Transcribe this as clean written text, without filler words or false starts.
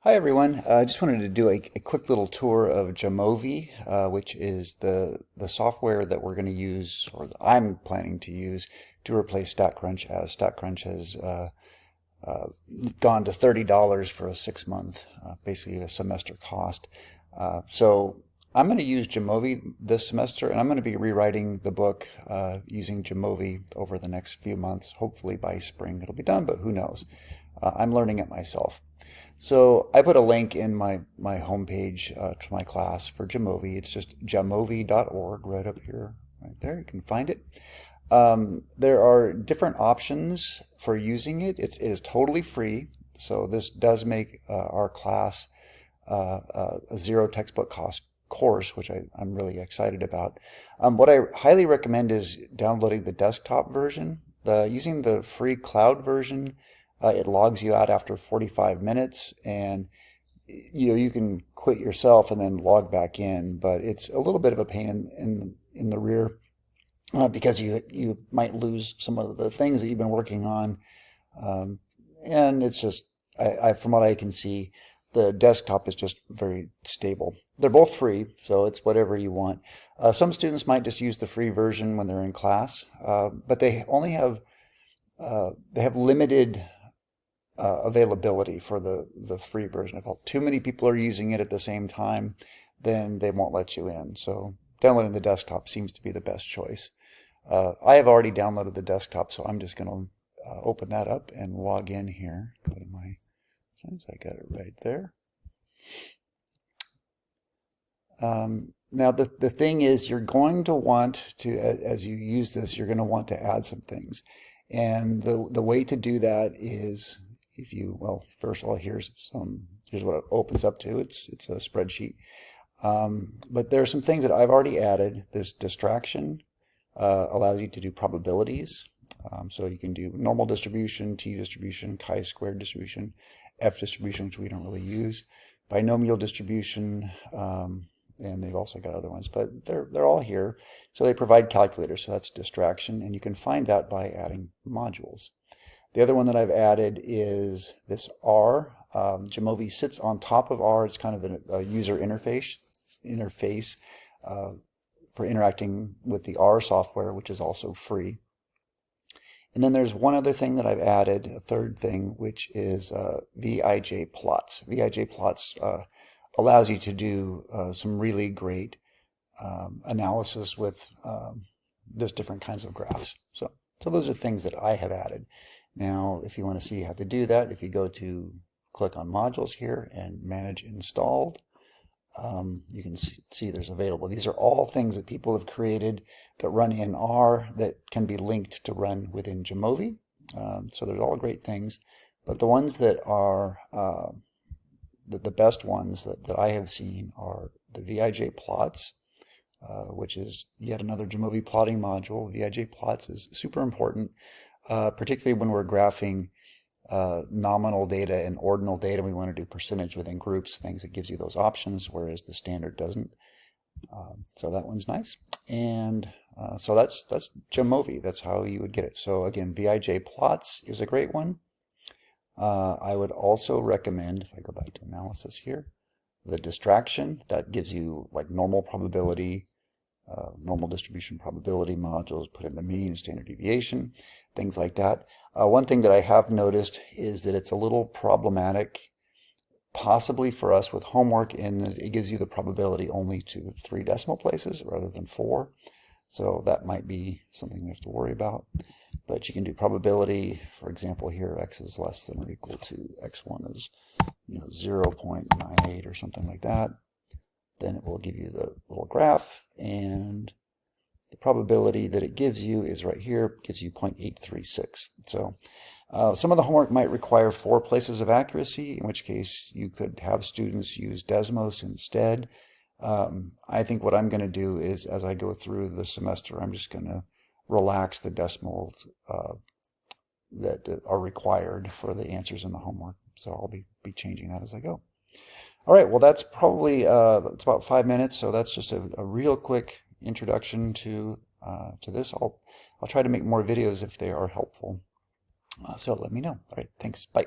Hi everyone. I just wanted to do a quick little tour of Jamovi, which is the software that we're going to use, or that I'm planning to use, to replace StatCrunch, as StatCrunch has uh, gone to $30 for a 6 month, basically a semester cost. So I'm going to use Jamovi this semester, and I'm going to be rewriting the book using Jamovi over the next few months. Hopefully by spring it'll be done, but who knows? I'm learning it myself. So I put a link in my homepage to my class for Jamovi. It's just jamovi.org right up here, right there. You can find it. There are different options for using it. It is totally free. So this does make our class a zero textbook cost course, which I'm really excited about. What I highly recommend is downloading the desktop version. Using the free cloud version, it logs you out after 45 minutes, and you can quit yourself and then log back in, but it's a little bit of a pain in the rear because you might lose some of the things that you've been working on. And it's just, from what I can see, the desktop is just very stable. They're both free, so it's whatever you want. Some students might just use the free version when they're in class, but they only have limited availability for the free version. If too many people are using it at the same time, then they won't let you in. So downloading the desktop seems to be the best choice. I have already downloaded the desktop, so I'm just going to open that up and log in here. Go to my, I got it right there. Now the thing is, you're going to want to, as you use this, you're going to want to add some things. And the way to do that is, well, first of all, here's what it opens up to. It's a spreadsheet. But there are some things that I've already added. This distraction allows you to do probabilities. So you can do normal distribution, t-distribution, chi-squared distribution, f-distribution, which we don't really use, binomial distribution, and they've also got other ones, but they're all here. So they provide calculators, so that's distraction, and you can find that by adding modules. The other one that I've added is this R. Jamovi sits on top of R. It's kind of a user interface for interacting with the R software, which is also free. And then there's one other thing that I've added, a third thing, which is VIJ plots. VIJ plots allows you to do some really great analysis with just different kinds of graphs. So those are things that I have added. Now, if you want to see how to do that, if you go to click on modules here and manage installed, you can see there's available. These are all things that people have created that run in R that can be linked to run within Jamovi. So there's all great things, but the ones that are the best ones that I have seen are the VIJ plots, which is yet another Jamovi plotting module. VIJ plots is super important, particularly when we're graphing nominal data and ordinal data. We want to do percentage within groups, things that gives you those options, whereas the standard doesn't. So that one's nice. And so that's Jamovi. That's how you would get it. So again, VIJ plots is a great one. I would also recommend, if I go back to analysis here, the distraction. That gives you like normal probability, normal distribution probability modules, put in the mean, standard deviation, things like that. One thing that I have noticed is that it's a little problematic, possibly for us with homework, in that it gives you the probability only to 3 decimal places rather than 4. So that might be something we have to worry about. But you can do probability, for example, here x is less than or equal to x1 is 0.98 or something like that. Then it will give you the little graph, and the probability that it gives you is right here, gives you 0.836. So some of the homework might require 4 places of accuracy, in which case you could have students use Desmos instead. I think what I'm going to do is, as I go through the semester, I'm just going to relax the decimals that are required for the answers in the homework. So I'll be changing that as I go. All right, well, that's probably it's about 5 minutes, so that's just a real quick introduction to this. I'll try to make more videos if they are helpful. So let me know. All right, thanks. Bye.